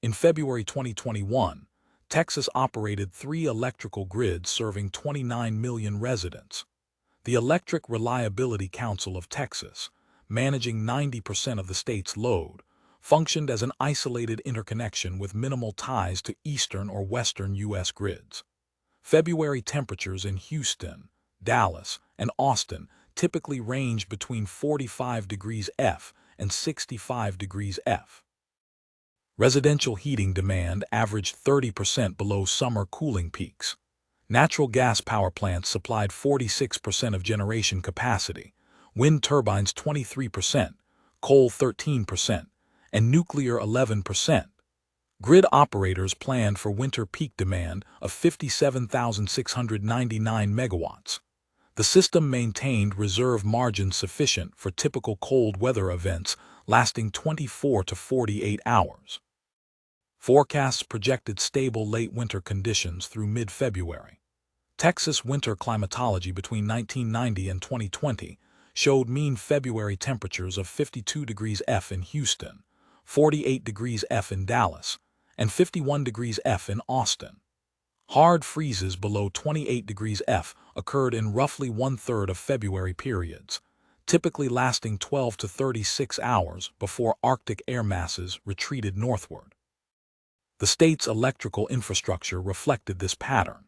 In February 2021, Texas operated 3 electrical grids serving 29 million residents. The Electric Reliability Council of Texas, managing 90% of the state's load, functioned as an isolated interconnection with minimal ties to eastern or western U.S. grids. February temperatures in Houston, Dallas, and Austin typically range between 45 degrees F and 65 degrees F. Residential heating demand averaged 30% below summer cooling peaks. Natural gas power plants supplied 46% of generation capacity, wind turbines 23%, coal 13%, and nuclear 11%. Grid operators planned for winter peak demand of 57,699 megawatts. The system maintained reserve margins sufficient for typical cold weather events lasting 24 to 48 hours. Forecasts projected stable late winter conditions through mid-February. Texas winter climatology between 1990 and 2020 showed mean February temperatures of 52 degrees F in Houston, 48 degrees F in Dallas, and 51 degrees F in Austin. Hard freezes below 28 degrees F occurred in roughly one-third of February periods, typically lasting 12 to 36 hours before Arctic air masses retreated northward. The state's electrical infrastructure reflected this pattern.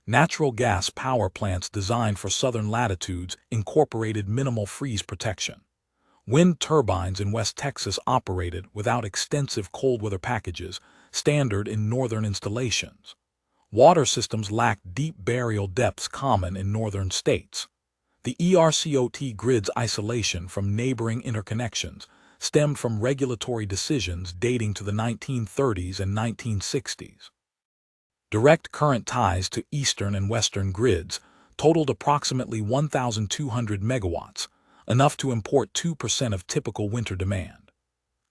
Natural gas power plants designed for southern latitudes incorporated minimal freeze protection. Wind turbines in West Texas operated without extensive cold weather packages, standard in northern installations. Water systems lacked deep burial depths common in northern states. The ERCOT grid's isolation from neighboring interconnections stemmed from regulatory decisions dating to the 1930s and 1960s. Direct current ties to eastern and western grids totaled approximately 1,200 megawatts, enough to import 2% of typical winter demand.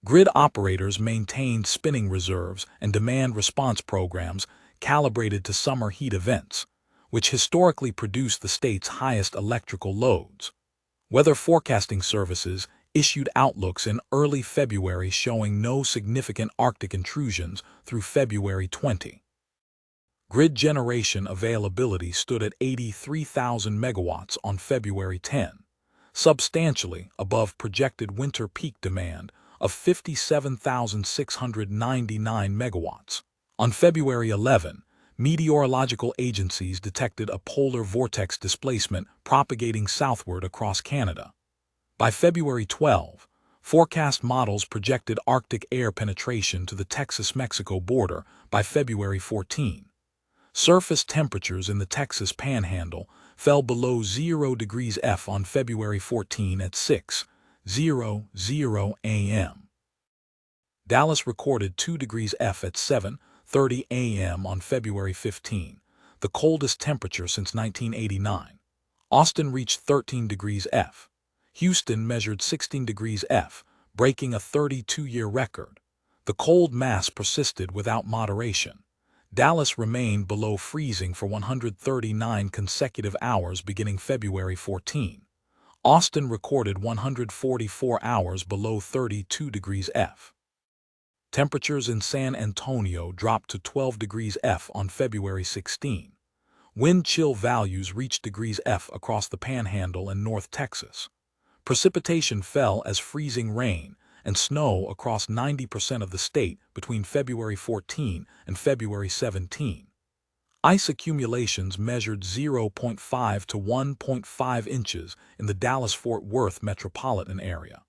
Grid operators maintained spinning reserves and demand response programs calibrated to summer heat events, which historically produced the state's highest electrical loads. Weather forecasting services issued outlooks in early February showing no significant Arctic intrusions through February 20. Grid generation availability stood at 83,000 megawatts on February 10, substantially above projected winter peak demand of 57,699 megawatts. On February 11, meteorological agencies detected a polar vortex displacement propagating southward across Canada. By February 12, forecast models projected Arctic air penetration to the Texas-Mexico border by February 14. Surface temperatures in the Texas Panhandle fell below 0 degrees F on February 14 at 6:00 a.m. Dallas recorded 2 degrees F at 7:30 a.m. on February 15, the coldest temperature since 1989. Austin reached 13 degrees F. Houston measured 16 degrees F, breaking a 32-year record. The cold mass persisted without moderation. Dallas remained below freezing for 139 consecutive hours beginning February 14. Austin recorded 144 hours below 32 degrees F. Temperatures in San Antonio dropped to 12 degrees F on February 16. Wind chill values reached degrees F across the Panhandle and North Texas. Precipitation fell as freezing rain and snow across 90% of the state between February 14 and February 17. Ice accumulations measured 0.5 to 1.5 inches in the Dallas-Fort Worth metropolitan area.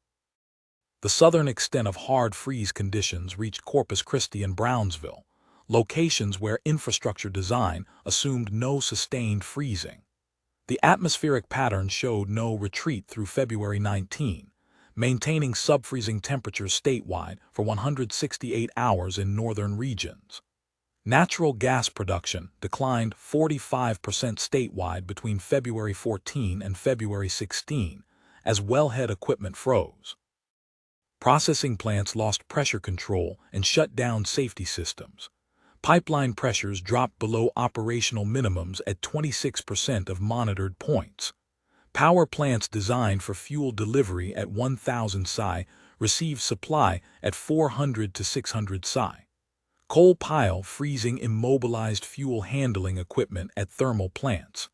The southern extent of hard freeze conditions reached Corpus Christi and Brownsville, locations where infrastructure design assumed no sustained freezing. The atmospheric pattern showed no retreat through February 19, maintaining subfreezing temperatures statewide for 168 hours in northern regions. Natural gas production declined 45% statewide between February 14 and February 16 as wellhead equipment froze. Processing plants lost pressure control and shut down safety systems. Pipeline pressures dropped below operational minimums at 26% of monitored points. Power plants designed for fuel delivery at 1,000 psi received supply at 400 to 600 psi. Coal pile freezing immobilized fuel handling equipment at thermal plants.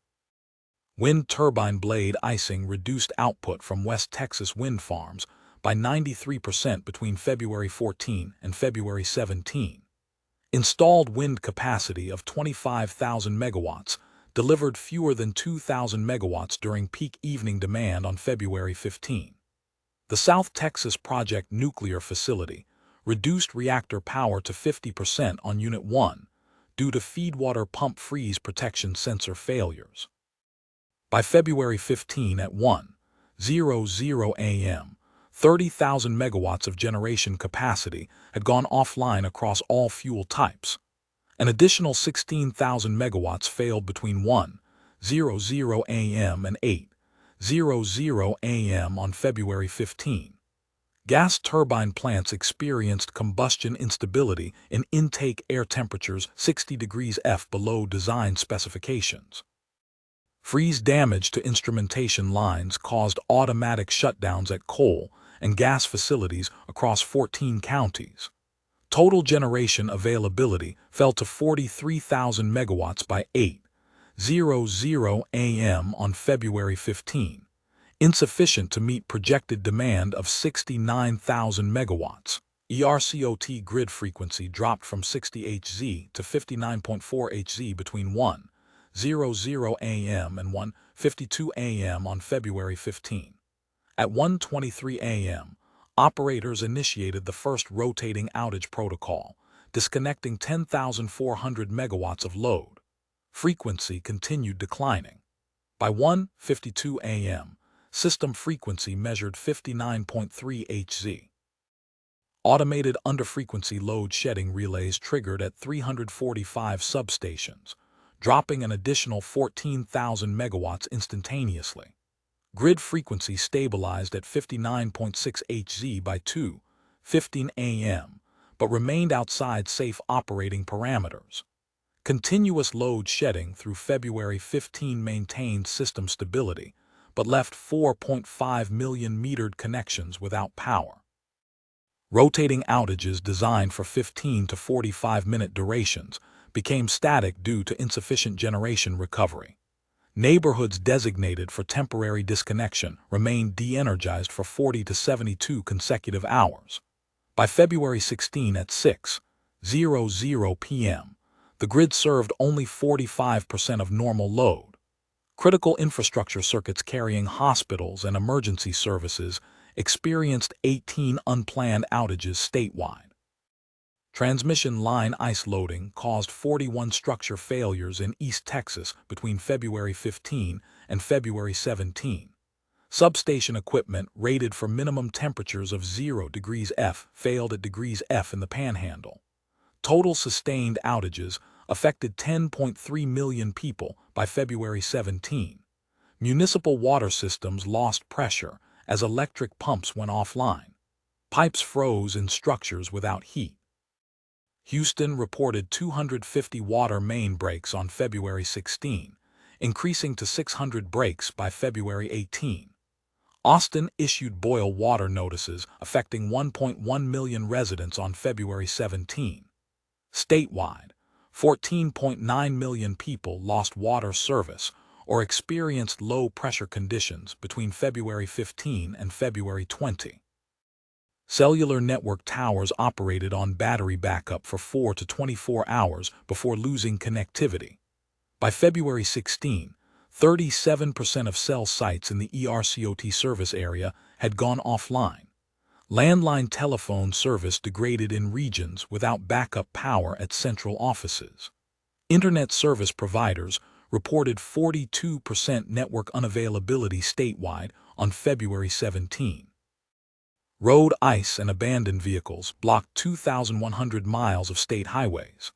Wind turbine blade icing reduced output from West Texas wind farms by 93% between February 14 and February 17. Installed wind capacity of 25,000 megawatts delivered fewer than 2,000 megawatts during peak evening demand on February 15. The South Texas Project nuclear facility reduced reactor power to 50% on Unit 1 due to feedwater pump freeze protection sensor failures. By February 15 at 1:00 a.m., 30,000 megawatts of generation capacity had gone offline across all fuel types. An additional 16,000 megawatts failed between 1:00 a.m. and 8:00 a.m. on February 15. Gas turbine plants experienced combustion instability in intake air temperatures 60 degrees F below design specifications. Freeze damage to instrumentation lines caused automatic shutdowns at coal and gas facilities across 14 counties. Total generation availability fell to 43,000 megawatts by 8:00 a.m. on February 15, insufficient to meet projected demand of 69,000 megawatts. ERCOT grid frequency dropped from 60 Hz to 59.4 Hz between 1:00 a.m. and 1:52 a.m. on February 15. At 1:23 a.m., operators initiated the first rotating outage protocol, disconnecting 10,400 megawatts of load. Frequency continued declining. By 1:52 a.m., system frequency measured 59.3 Hz. Automated underfrequency load shedding relays triggered at 345 substations, dropping an additional 14,000 megawatts instantaneously. Grid frequency stabilized at 59.6 Hz by 2:15 a.m., but remained outside safe operating parameters. Continuous load shedding through February 15 maintained system stability, but left 4.5 million metered connections without power. Rotating outages designed for 15 to 45-minute durations became static due to insufficient generation recovery. Neighborhoods designated for temporary disconnection remained de-energized for 40 to 72 consecutive hours. By February 16 at 6:00 p.m., the grid served only 45% of normal load. Critical infrastructure circuits carrying hospitals and emergency services experienced 18 unplanned outages statewide. Transmission line ice loading caused 41 structure failures in East Texas between February 15 and February 17. Substation equipment rated for minimum temperatures of 0 degrees F failed at degrees F in the Panhandle. Total sustained outages affected 10.3 million people by February 17. Municipal water systems lost pressure as electric pumps went offline. Pipes froze in structures without heat. Houston reported 250 water main breaks on February 16, increasing to 600 breaks by February 18. Austin issued boil water notices affecting 1.1 million residents on February 17. Statewide, 14.9 million people lost water service or experienced low-pressure conditions between February 15 and February 20. Cellular network towers operated on battery backup for 4 to 24 hours before losing connectivity. By February 16, 37% of cell sites in the ERCOT service area had gone offline. Landline telephone service degraded in regions without backup power at central offices. Internet service providers reported 42% network unavailability statewide on February 17. Road ice and abandoned vehicles blocked 2,100 miles of state highways.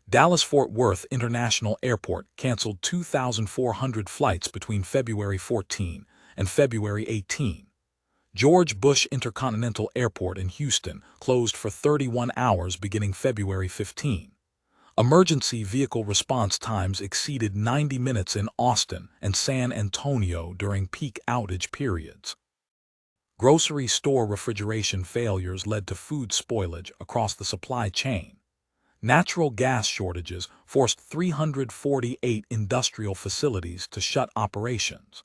Dallas-Fort Worth International Airport canceled 2,400 flights between February 14 and February 18. George Bush Intercontinental Airport in Houston closed for 31 hours beginning February 15. Emergency vehicle response times exceeded 90 minutes in Austin and San Antonio during peak outage periods. Grocery store refrigeration failures led to food spoilage across the supply chain. Natural gas shortages forced 348 industrial facilities to shut operations.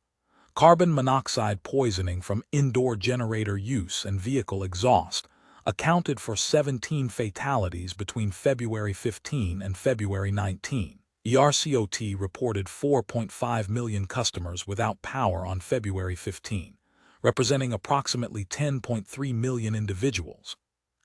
Carbon monoxide poisoning from indoor generator use and vehicle exhaust accounted for 17 fatalities between February 15 and February 19. ERCOT reported 4.5 million customers without power on February 15, representing approximately 10.3 million individuals.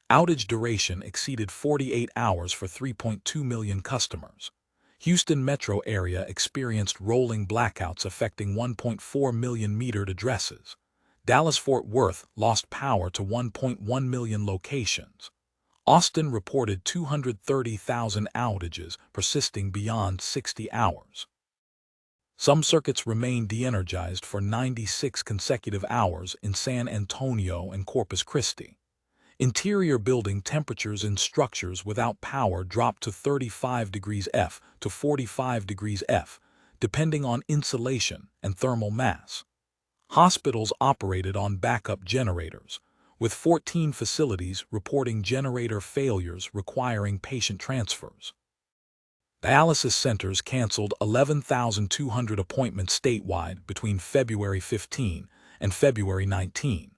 Outage duration exceeded 48 hours for 3.2 million customers. Houston metro area experienced rolling blackouts affecting 1.4 million metered addresses. Dallas-Fort Worth lost power to 1.1 million locations. Austin reported 230,000 outages persisting beyond 60 hours. Some circuits remained de-energized for 96 consecutive hours in San Antonio and Corpus Christi. Interior building temperatures in structures without power dropped to 35 degrees F to 45 degrees F, depending on insulation and thermal mass. Hospitals operated on backup generators, with 14 facilities reporting generator failures requiring patient transfers. Dialysis centers canceled 11,200 appointments statewide between February 15 and February 19.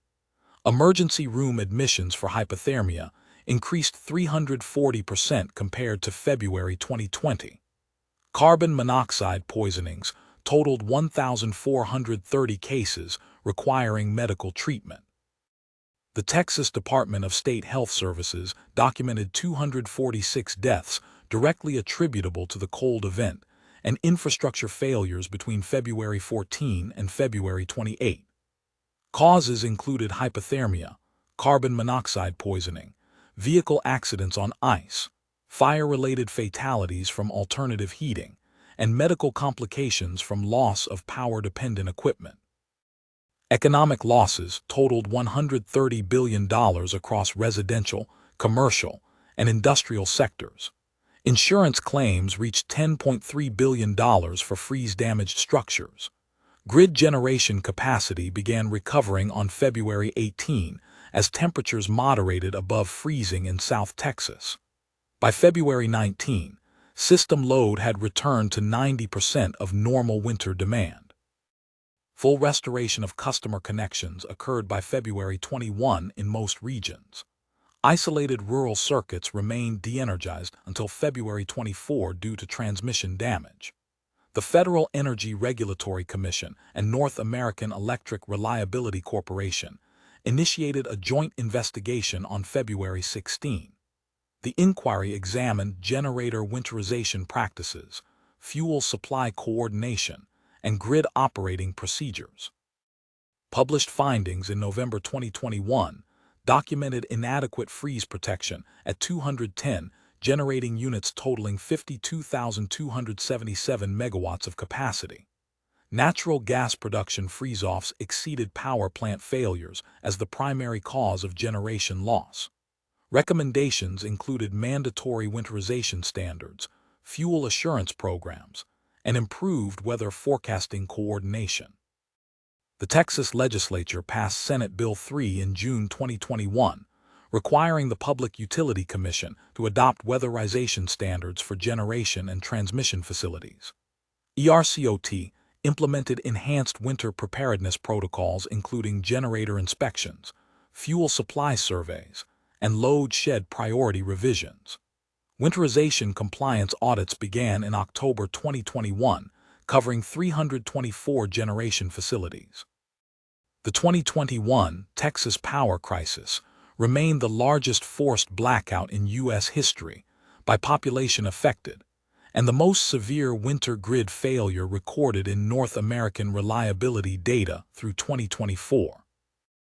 Emergency room admissions for hypothermia increased 340% compared to February 2020. Carbon monoxide poisonings totaled 1,430 cases requiring medical treatment. The Texas Department of State Health Services documented 246 deaths directly attributable to the cold event and infrastructure failures between February 14 and February 28. Causes included hypothermia, carbon monoxide poisoning, vehicle accidents on ice, fire-related fatalities from alternative heating, and medical complications from loss of power-dependent equipment. Economic losses totaled $130 billion across residential, commercial, and industrial sectors. Insurance claims reached $10.3 billion for freeze-damaged structures. Grid generation capacity began recovering on February 18 as temperatures moderated above freezing in South Texas. By February 19, system load had returned to 90% of normal winter demand. Full restoration of customer connections occurred by February 21 in most regions. Isolated rural circuits remained de-energized until February 24 due to transmission damage. The Federal Energy Regulatory Commission and North American Electric Reliability Corporation initiated a joint investigation on February 16. The inquiry examined generator winterization practices, fuel supply coordination, and grid operating procedures. Published findings in November 2021 documented inadequate freeze protection at 210 generating units totaling 52,277 megawatts of capacity. Natural gas production freeze-offs exceeded power plant failures as the primary cause of generation loss. Recommendations included mandatory winterization standards, fuel assurance programs, and improved weather forecasting coordination. The Texas legislature passed Senate Bill 3 in June 2021, requiring the Public Utility Commission to adopt weatherization standards for generation and transmission facilities. ERCOT implemented enhanced winter preparedness protocols including generator inspections, fuel supply surveys, and load shed priority revisions. Winterization compliance audits began in October 2021, covering 324 generation facilities. The 2021 Texas power crisis remained the largest forced blackout in U.S. history by population affected, and the most severe winter grid failure recorded in North American reliability data through 2024.